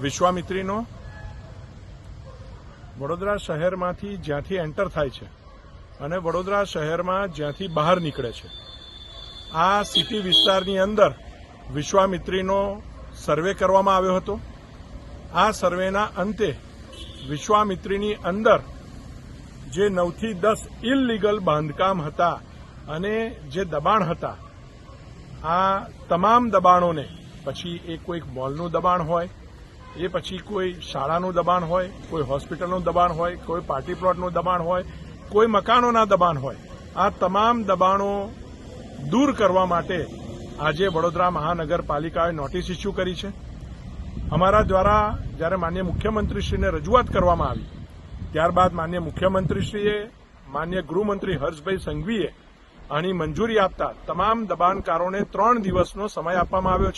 વિશ્વામિત્રીનો વડોદરા શહેરમાંથી જ્યાંથી એન્ટર થાય છે અને વડોદરા શહેરમાં જ્યાંથી બહાર નીકળે છે આ સિટી વિસ્તારની અંદર વિશ્વામિત્રીનો સર્વે કરવામાં આવ્યો હતો. આ સર્વેના અંતે વિશ્વામિત્રીની અંદર જે 9 થી 10 ઇલીગલ બાંધકામ હતા અને જે દબાણ હતા આ તમામ દબાણોને પછી એ કોઈ મોલનું દબાણ હોય, એ પછી કોઈ શાળાનું દબાણ હોય, કોઈ હોસ્પિટલનું દબાણ હોય, કોઈ પાર્ટી પ્લોટનું દબાણ હોય, કોઈ મકાનોના દબાણ હોય, આ તમામ દબાણો દૂર કરવા માટે આજે વડોદરા મહાનગરપાલિકાએ નોટિસ ઇસ્યુ કરી છે. અમારા દ્વારા જ્યારે માન્ય મુખ્યમંત્રીશ્રીને રજૂઆત કરવામાં આવી ત્યારબાદ માન્ય મુખ્યમંત્રીશ્રીએ માન્ય ગૃહમંત્રી હર્ષભાઈ સંઘવીએ આની મંજૂરી આપતા તમામ દબાણકારોને 3 દિવસનો સમય આપવામાં આવ્યો છે.